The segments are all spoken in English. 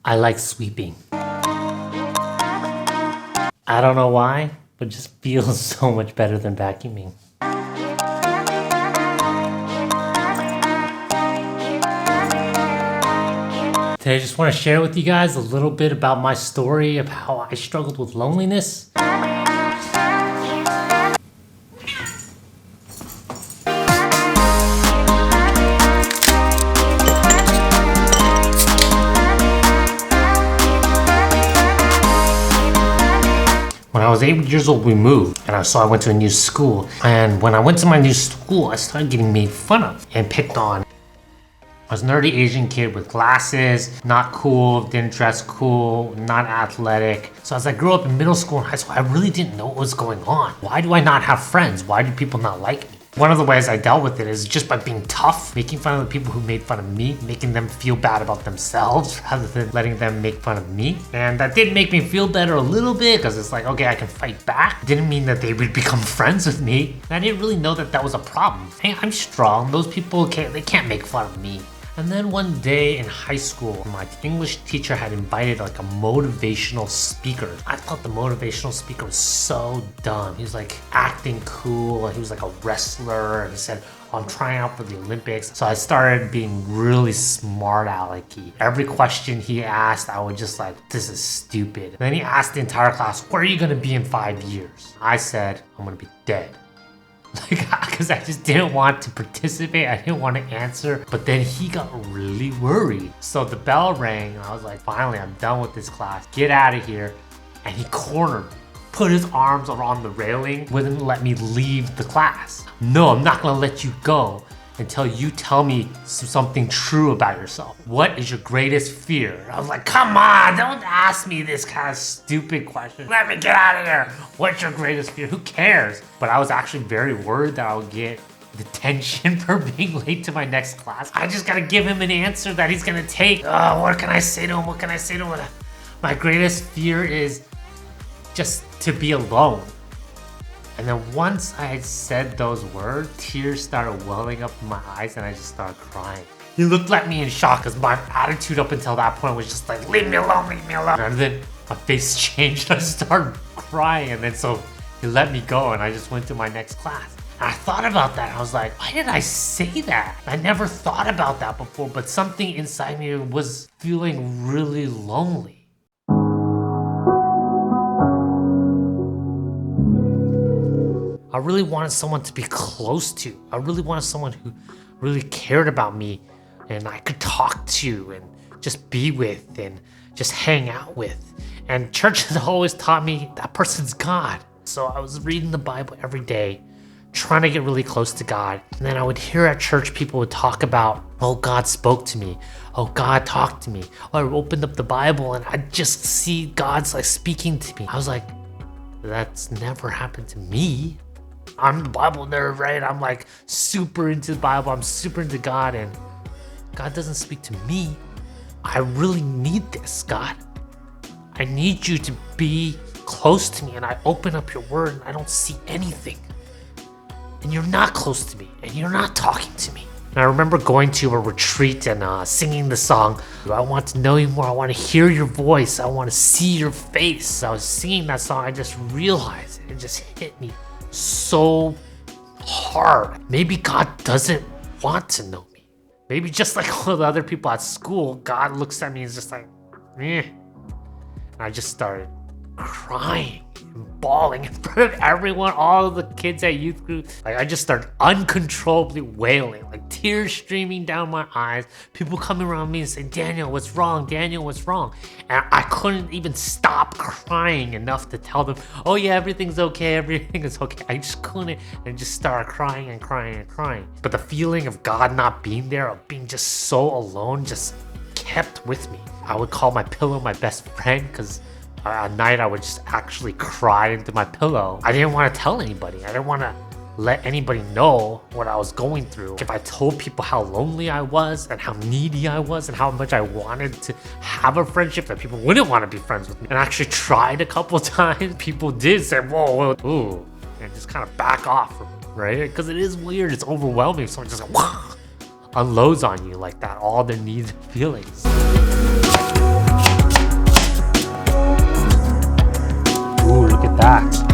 I like sweeping. I don't know why, but it just feels so much better than vacuuming. Today I just want to share with you guys a little bit about my story of how I struggled with loneliness. When I was 8 years old, we moved, and so I went to a new school. And when I went to my new school, I started getting made fun of and picked on. I was a nerdy Asian kid with glasses, not cool, didn't dress cool, not athletic. So as I grew up in middle school and high school, I really didn't know what was going on. Why do I not have friends? Why do people not like me? One of the ways I dealt with it is just by being tough, making fun of the people who made fun of me, making them feel bad about themselves rather than letting them make fun of me. And that did make me feel better a little bit because it's like, okay, I can fight back. Didn't mean that they would become friends with me. And I didn't really know that that was a problem. Hey, I'm strong. Those people can't make fun of me. And then one day in high school, my English teacher had invited like a motivational speaker. I thought the motivational speaker was so dumb. He was like acting cool. He was like a wrestler. And he said, oh, I'm trying out for the Olympics. So I started being really smart alecky. Every question he asked, I was just like, this is stupid. And then he asked the entire class, where are you gonna be in 5 years? I said, I'm gonna be dead. Because I just didn't want to participate. I didn't want to answer. But then he got really worried. So the bell rang and I was like, finally, I'm done with this class. Get out of here. And he cornered me, put his arms around the railing, wouldn't let me leave the class. No, I'm not going to let you go until you tell me something true about yourself. What is your greatest fear? I was like, come on, don't ask me this kind of stupid question. Let me get out of here. What's your greatest fear? Who cares? But I was actually very worried that I would get detention for being late to my next class. I just gotta give him an answer that he's gonna take. Oh, what can I say to him? What can I say to him? My greatest fear is just to be alone. And then once I had said those words, tears started welling up in my eyes and I just started crying. He looked at me in shock because my attitude up until that point was just like, leave me alone, leave me alone. And then my face changed and I started crying. And then so he let me go and I just went to my next class. And I thought about that. I was like, why did I say that? I never thought about that before, but something inside me was feeling really lonely. I really wanted someone to be close to. I really wanted someone who really cared about me and I could talk to and just be with and just hang out with. And church has always taught me that person's God. So I was reading the Bible every day, trying to get really close to God. And then I would hear at church people would talk about, oh, God spoke to me. Oh, God talked to me. Oh, I opened up the Bible and I'd just see God's like speaking to me. I was like, that's never happened to me. I'm the Bible nerd, right? I'm like super into the Bible. I'm super into God and God doesn't speak to me. I really need this, God. I need you to be close to me and I open up your word and I don't see anything. And you're not close to me and you're not talking to me. And I remember going to a retreat and singing the song, I want to know you more. I want to hear your voice. I want to see your face. I was singing that song. I just realized it just hit me so hard. Maybe God doesn't want to know me. Maybe just like all the other people at school, God looks at me and is just like, eh. And I just started crying and bawling in front of everyone, all of the kids at youth group. Like I just started uncontrollably wailing, like tears streaming down my eyes. People coming around me and saying, Daniel, what's wrong? Daniel, what's wrong? And I couldn't even stop crying enough to tell them, oh yeah, everything's okay, everything is okay. I just couldn't and just started crying and crying and crying. But the feeling of God not being there, of being just so alone, just kept with me. I would call my pillow my best friend because at night I would just actually cry into my pillow. I didn't want to tell anybody. I didn't want to let anybody know what I was going through. If I told people how lonely I was and how needy I was and how much I wanted to have a friendship, that people wouldn't want to be friends with me. And I actually tried a couple times. People did say, whoa, ooh, and just kind of back off from me, right? Because it is weird. It's overwhelming. Someone just like, unloads on you like that, all their needs and feelings. Ooh, look at that.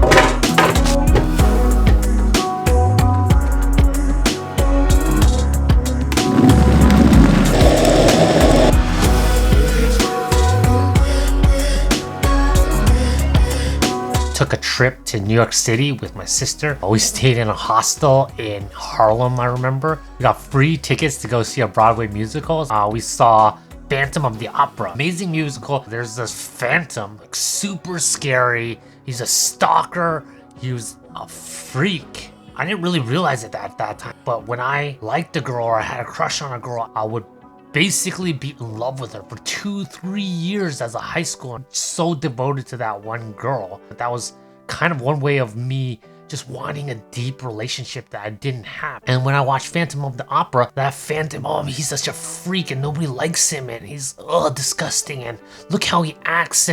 Took a trip to New York City with my sister. We stayed in a hostel in Harlem, I remember. We got free tickets to go see a Broadway musical. We saw Phantom of the Opera. Amazing musical. There's this Phantom, like super scary. He's a stalker. He was a freak. I didn't really realize it at that time. But when I liked a girl or I had a crush on a girl, I would basically be in love with her for 2-3 years as a high schooler. So devoted to that one girl. That was kind of one way of me just wanting a deep relationship that I didn't have. And when I watched Phantom of the Opera, that Phantom, oh, he's such a freak and nobody likes him and he's disgusting and look how he acts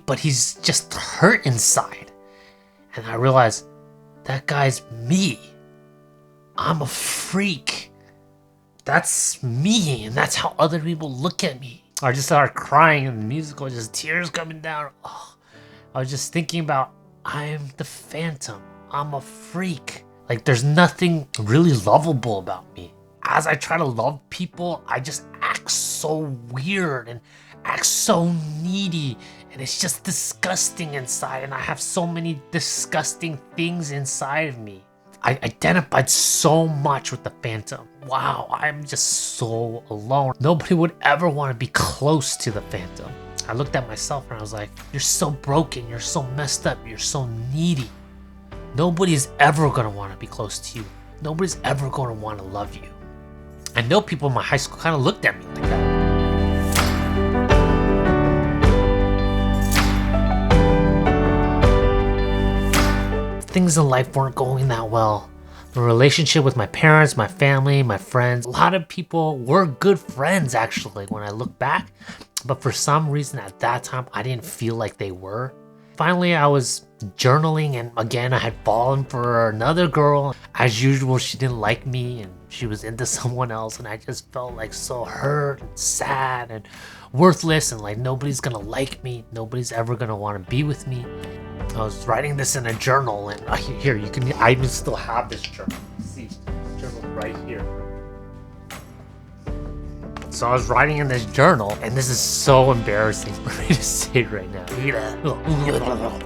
but he's just hurt inside. And I realized that guy's me. I'm a freak. That's me, and that's how other people look at me. I just started crying in the musical, just tears coming down. Oh, I was just thinking about, I'm the Phantom. I'm a freak. Like, there's nothing really lovable about me. As I try to love people, I just act so weird and act so needy, and it's just disgusting inside, and I have so many disgusting things inside of me. I identified so much with the Phantom. Wow, I'm just so alone. Nobody would ever want to be close to the Phantom. I looked at myself and I was like, you're so broken, you're so messed up, you're so needy. Nobody's ever gonna want to be close to you. Nobody's ever gonna want to love you. I know people in my high school kind of looked at me like that. Things in life weren't going that well. The relationship with my parents, my family, my friends, a lot of people were good friends actually when I look back, but for some reason at that time I didn't feel like they were. Finally, I was journaling and again I had fallen for another girl. As usual, she didn't like me and she was into someone else and I just felt like so hurt and sad and worthless and like nobody's gonna like me, nobody's ever gonna want to be with me. I was writing this in a journal and here you can, I even still have this journal. See, journal right here. So I was writing in this journal and this is so embarrassing for me to say right now.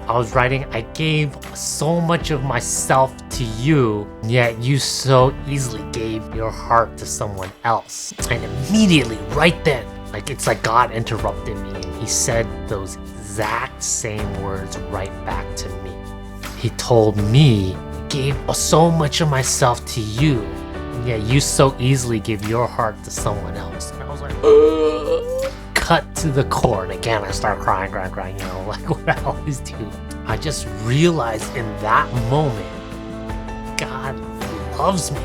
I was writing, I gave so much of myself to you, yet you so easily gave your heart to someone else. And immediately, right then, like it's like God interrupted me and he said those exact same words right back to me. He told me, I gave so much of myself to you, and yet you so easily give your heart to someone else. And I was like, ugh. Cut to the core. And again, I start crying, you know, like what I always do. I just realized in that moment, God loves me.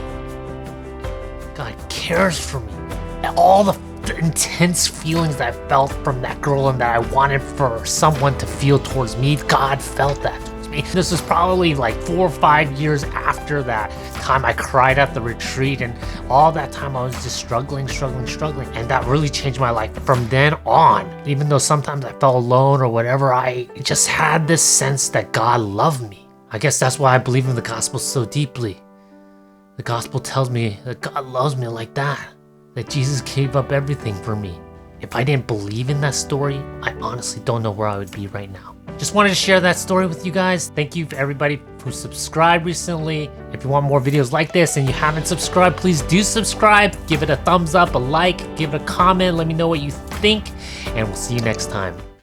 God cares for me. And all the intense feelings that I felt from that girl and that I wanted for someone to feel towards me, God felt that towards me. This was probably like 4 or 5 years after that time I cried at the retreat, and all that time I was just struggling, and that really changed my life. From then on, even though sometimes I felt alone or whatever, I just had this sense that God loved me. I guess that's why I believe in the gospel so deeply. The gospel tells me that God loves me like that. That Jesus gave up everything for me. If I didn't believe in that story, I honestly don't know where I would be right now. Just wanted to share that story with you guys. Thank you for everybody who subscribed recently. If you want more videos like this and you haven't subscribed, please do subscribe. Give it a thumbs up, a like, give it a comment. Let me know what you think, and we'll see you next time.